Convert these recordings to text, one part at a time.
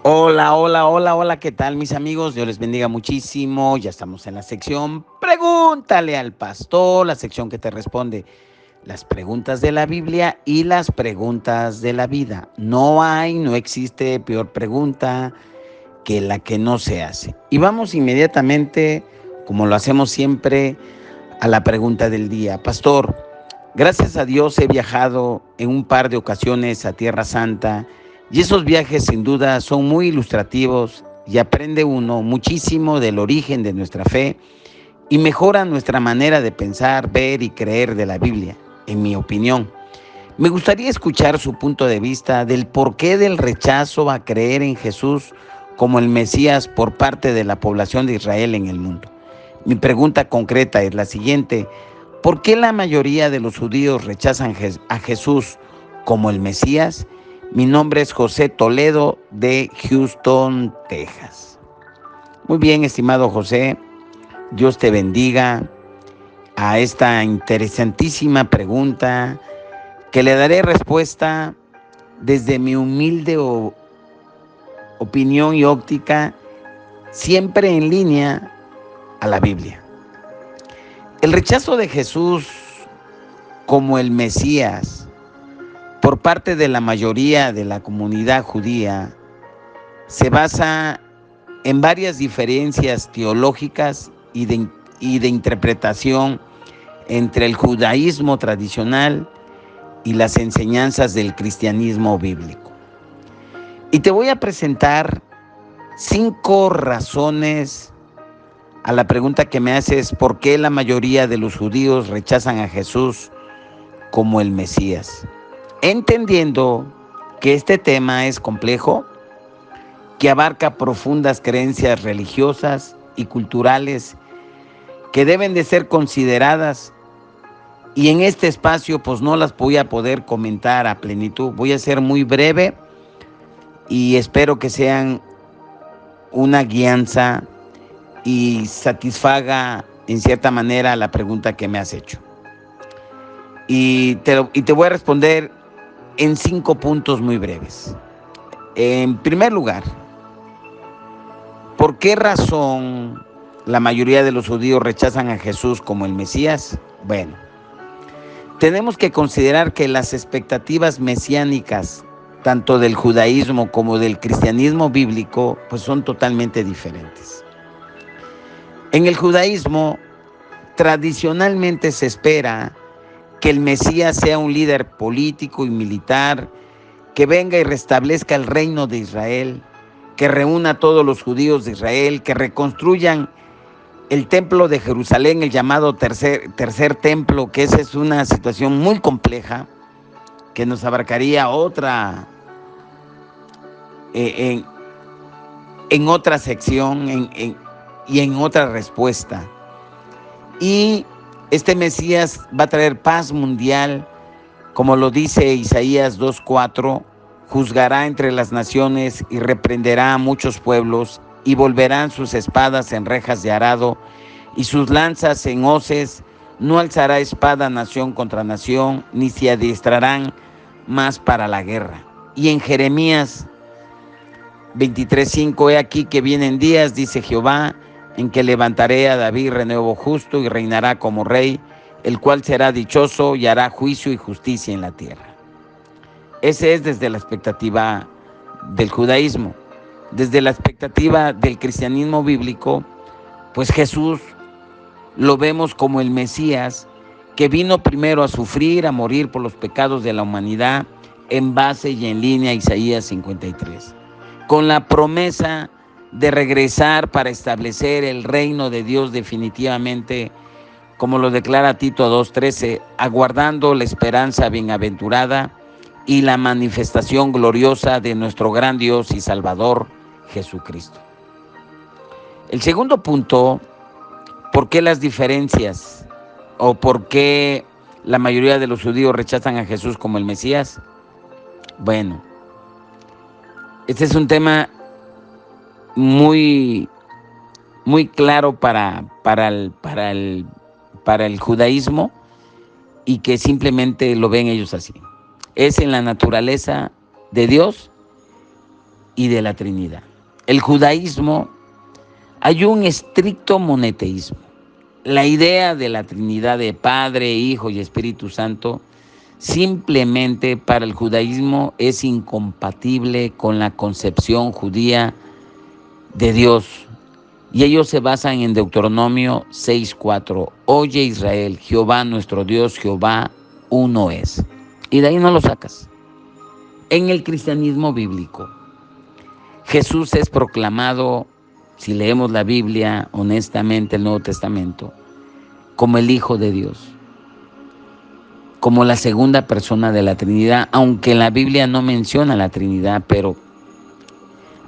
Hola, hola, hola, hola, ¿qué tal mis amigos? Dios les bendiga muchísimo. Ya estamos en la sección Pregúntale al Pastor, la sección que te responde las preguntas de la Biblia y las preguntas de la vida. No existe peor pregunta que la que no se hace. Y vamos inmediatamente, como lo hacemos siempre, a la pregunta del día. Pastor, gracias a Dios he viajado en un par de ocasiones a Tierra Santa y esos viajes sin duda son muy ilustrativos y aprende uno muchísimo del origen de nuestra fe y mejora nuestra manera de pensar, ver y creer de la Biblia, en mi opinión. Me gustaría escuchar su punto de vista del porqué del rechazo a creer en Jesús como el Mesías por parte de la población de Israel en el mundo. Mi pregunta concreta es la siguiente: ¿por qué la mayoría de los judíos rechazan a Jesús como el Mesías? Mi nombre es José Toledo de Houston, Texas. Muy bien, estimado José, Dios te bendiga a esta interesantísima pregunta que le daré respuesta desde mi humilde opinión y óptica, siempre en línea a la Biblia. El rechazo de Jesús como el Mesías por parte de la mayoría de la comunidad judía se basa en varias diferencias teológicas y de interpretación entre el judaísmo tradicional y las enseñanzas del cristianismo bíblico. Y te voy a presentar 5 razones a la pregunta que me haces: ¿por qué la mayoría de los judíos rechazan a Jesús como el Mesías? Entendiendo que este tema es complejo, que abarca profundas creencias religiosas y culturales que deben de ser consideradas, y en este espacio pues no las voy a poder comentar a plenitud. Voy a ser muy breve y espero que sean una guianza y satisfaga en cierta manera la pregunta que me has hecho. Y te voy a responder en 5 puntos muy breves. En primer lugar, ¿por qué razón la mayoría de los judíos rechazan a Jesús como el Mesías? Bueno, tenemos que considerar que las expectativas mesiánicas, tanto del judaísmo como del cristianismo bíblico, pues son totalmente diferentes. En el judaísmo, tradicionalmente se espera que el Mesías sea un líder político y militar, que venga y restablezca el reino de Israel, que reúna a todos los judíos de Israel, que reconstruyan el templo de Jerusalén, el llamado tercer templo, que esa es una situación muy compleja, que nos abarcaría en, en otra sección y en otra respuesta. Y este Mesías va a traer paz mundial, como lo dice Isaías 2:4, juzgará entre las naciones y reprenderá a muchos pueblos, y volverán sus espadas en rejas de arado y sus lanzas en hoces. No alzará espada nación contra nación, ni se adiestrarán más para la guerra. Y en Jeremías 23:5, he aquí que vienen días, dice Jehová, en que levantaré a David renuevo justo y reinará como rey, el cual será dichoso y hará juicio y justicia en la tierra. Ese es desde la expectativa del judaísmo. Desde la expectativa del cristianismo bíblico, pues Jesús lo vemos como el Mesías que vino primero a sufrir, a morir por los pecados de la humanidad, en base y en línea a Isaías 53, con la promesa de regresar para establecer el reino de Dios definitivamente, como lo declara Tito 2:13, aguardando la esperanza bienaventurada y la manifestación gloriosa de nuestro gran Dios y Salvador Jesucristo. El segundo punto: ¿por qué las diferencias o por qué la mayoría de los judíos rechazan a Jesús como el Mesías? Bueno, este es un tema muy, muy claro para el judaísmo, y que simplemente lo ven ellos así. Es en la naturaleza de Dios y de la Trinidad. El judaísmo, hay un estricto monoteísmo. La idea de la Trinidad de Padre, Hijo y Espíritu Santo simplemente para el judaísmo es incompatible con la concepción judía de Dios. Y ellos se basan en Deuteronomio 6:4. Oye Israel, Jehová nuestro Dios, Jehová uno es. Y de ahí no lo sacas. En el cristianismo bíblico, Jesús es proclamado, si leemos la Biblia honestamente, el Nuevo Testamento, como el Hijo de Dios, como la segunda persona de la Trinidad, aunque la Biblia no menciona la Trinidad, pero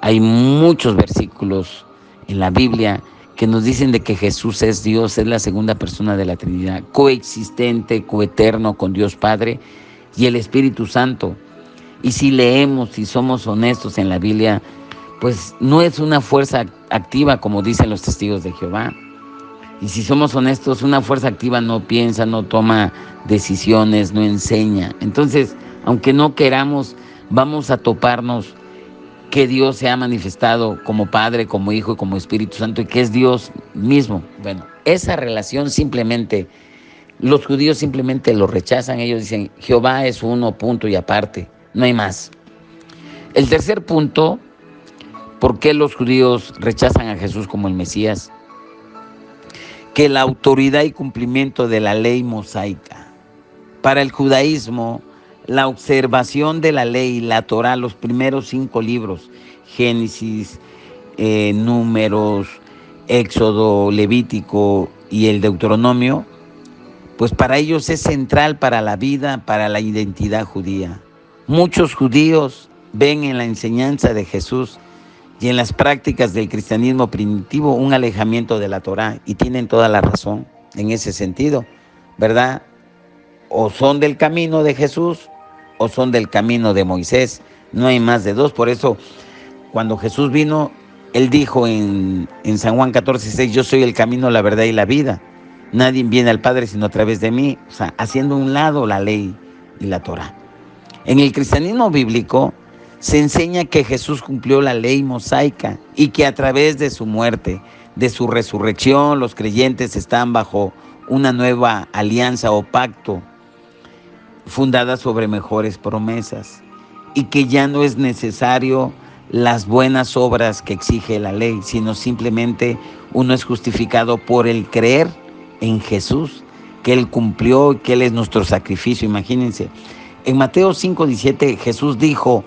hay muchos versículos en la Biblia que nos dicen de que Jesús es Dios, es la segunda persona de la Trinidad, coexistente, coeterno con Dios Padre y el Espíritu Santo. Y si leemos, si somos honestos en la Biblia, pues no es una fuerza activa como dicen los testigos de Jehová. Y si somos honestos, una fuerza activa no piensa, no toma decisiones, no enseña. Entonces, aunque no queramos, vamos a toparnos que Dios se ha manifestado como Padre, como Hijo y como Espíritu Santo y que es Dios mismo. Bueno, esa relación simplemente, los judíos simplemente lo rechazan. Ellos dicen, Jehová es uno, punto y aparte, no hay más. El tercer punto, ¿por qué los judíos rechazan a Jesús como el Mesías? Que la autoridad y cumplimiento de la ley mosaica. Para el judaísmo, la observación de la ley, la Torá, los primeros 5 libros, Génesis, Números, Éxodo, Levítico y el Deuteronomio, pues para ellos es central para la vida, para la identidad judía. Muchos judíos ven en la enseñanza de Jesús y en las prácticas del cristianismo primitivo un alejamiento de la Torá, y tienen toda la razón en ese sentido, ¿verdad? O son del camino de Jesús o son del camino de Moisés, no hay más de dos. Por eso cuando Jesús vino, Él dijo en San Juan 14:6, yo soy el camino, la verdad y la vida, nadie viene al Padre sino a través de mí, o sea, haciendo a un lado la ley y la Torá. En el cristianismo bíblico se enseña que Jesús cumplió la ley mosaica y que a través de su muerte, de su resurrección, los creyentes están bajo una nueva alianza o pacto fundada sobre mejores promesas y que ya no es necesario las buenas obras que exige la ley, sino simplemente uno es justificado por el creer en Jesús, que Él cumplió y que Él es nuestro sacrificio. Imagínense, en Mateo 5:17 Jesús dijo,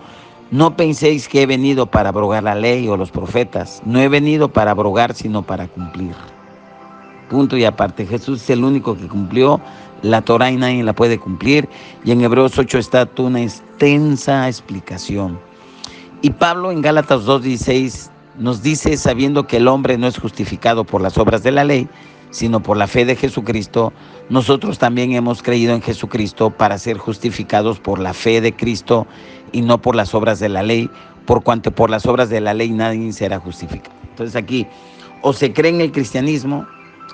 no penséis que he venido para abrogar la ley o los profetas, no he venido para abrogar sino para cumplir. Punto y aparte, Jesús es el único que cumplió la Torá y nadie la puede cumplir, y en Hebreos 8 está una extensa explicación. Y Pablo en Gálatas 2:16 nos dice, sabiendo que el hombre no es justificado por las obras de la ley, sino por la fe de Jesucristo, nosotros también hemos creído en Jesucristo para ser justificados por la fe de Cristo y no por las obras de la ley, por cuanto por las obras de la ley nadie será justificado. Entonces aquí, o se cree en el cristianismo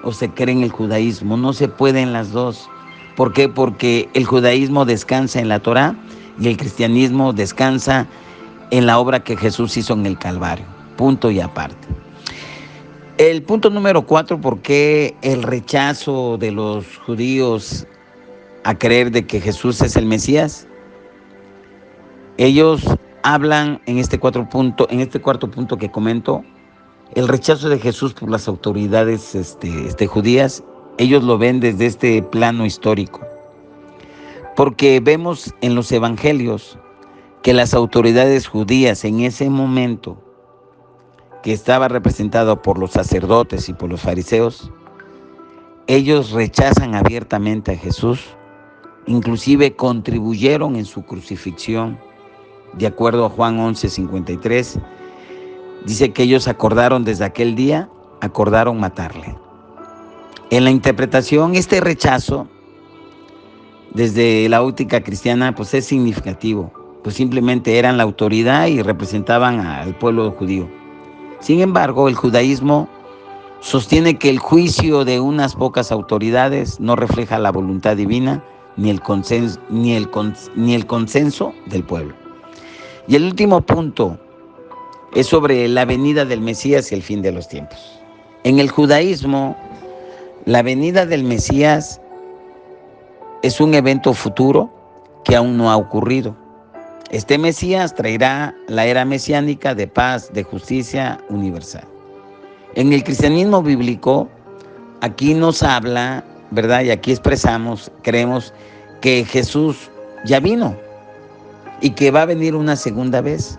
o se cree en el judaísmo, no se pueden las dos. ¿Por qué? Porque el judaísmo descansa en la Torá y el cristianismo descansa en la obra que Jesús hizo en el Calvario. Punto y aparte. El punto número 4, ¿por qué el rechazo de los judíos a creer de que Jesús es el Mesías? Ellos hablan en este cuarto punto que comento, el rechazo de Jesús por las autoridades judías. Ellos lo ven desde este plano histórico, porque vemos en los evangelios que las autoridades judías en ese momento, que estaba representado por los sacerdotes y por los fariseos, ellos rechazan abiertamente a Jesús, inclusive contribuyeron en su crucifixión. De acuerdo a Juan 11:53, dice que ellos acordaron desde aquel día, acordaron matarle. En la interpretación, este rechazo, desde la óptica cristiana, pues es significativo, pues simplemente eran la autoridad y representaban al pueblo judío. Sin embargo, el judaísmo sostiene que el juicio de unas pocas autoridades no refleja la voluntad divina ni el consenso del pueblo. Y el último punto es sobre la venida del Mesías y el fin de los tiempos. En el judaísmo, la venida del Mesías es un evento futuro que aún no ha ocurrido. Este Mesías traerá la era mesiánica de paz, de justicia universal. En el cristianismo bíblico, aquí nos habla, ¿verdad? Y aquí expresamos, creemos que Jesús ya vino y que va a venir una segunda vez.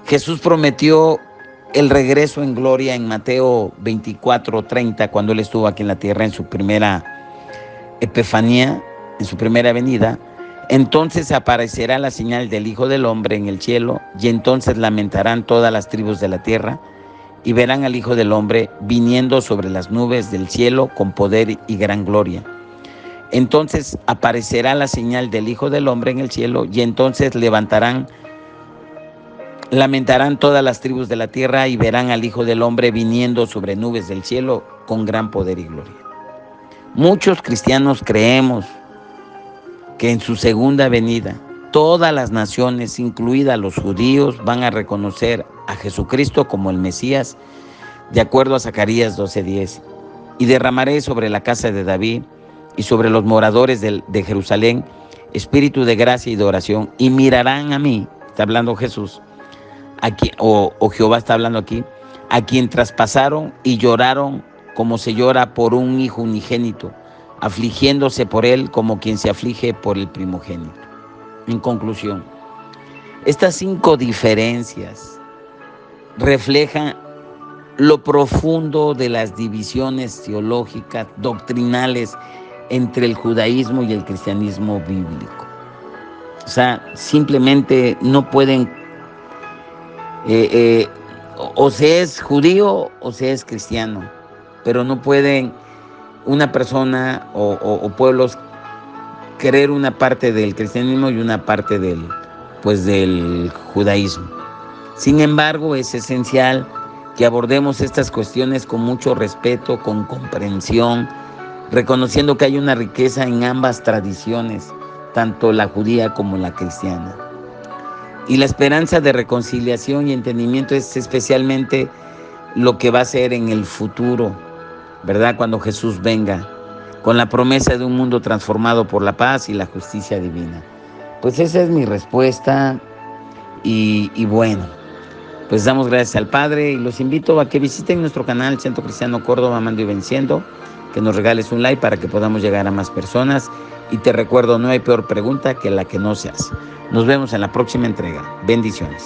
Jesús prometió el regreso en gloria en Mateo 24:30, cuando Él estuvo aquí en la tierra en su primera epifanía, en su primera venida. Entonces aparecerá la señal del Hijo del Hombre en el cielo, y entonces lamentarán todas las tribus de la tierra, y verán al Hijo del Hombre viniendo sobre las nubes del cielo con poder y gran gloria. Entonces aparecerá la señal del Hijo del Hombre en el cielo, y entonces lamentarán todas las tribus de la tierra, y verán al Hijo del Hombre viniendo sobre nubes del cielo con gran poder y gloria. Muchos cristianos creemos que en su segunda venida todas las naciones, incluidas los judíos, van a reconocer a Jesucristo como el Mesías, de acuerdo a Zacarías 12:10. Y derramaré sobre la casa de David y sobre los moradores de Jerusalén espíritu de gracia y de oración, y mirarán a mí, está hablando Jesús, aquí, o Jehová está hablando aquí, a quien traspasaron y lloraron como se llora por un hijo unigénito, afligiéndose por él como quien se aflige por el primogénito. En conclusión, estas 5 diferencias reflejan lo profundo de las divisiones teológicas, doctrinales entre el judaísmo y el cristianismo bíblico. O sea, simplemente no pueden, o se es judío o se es cristiano, pero no pueden una persona o pueblos querer una parte del cristianismo y una parte del judaísmo. Sin embargo, es esencial que abordemos estas cuestiones con mucho respeto, con comprensión, reconociendo que hay una riqueza en ambas tradiciones, tanto la judía como la cristiana. Y la esperanza de reconciliación y entendimiento es especialmente lo que va a ser en el futuro, ¿verdad? Cuando Jesús venga, con la promesa de un mundo transformado por la paz y la justicia divina. Pues esa es mi respuesta y bueno, pues damos gracias al Padre y los invito a que visiten nuestro canal Centro Cristiano Córdoba Amando y Venciendo, que nos regales un like para que podamos llegar a más personas. Y te recuerdo, no hay peor pregunta que la que no se hace. Nos vemos en la próxima entrega. Bendiciones.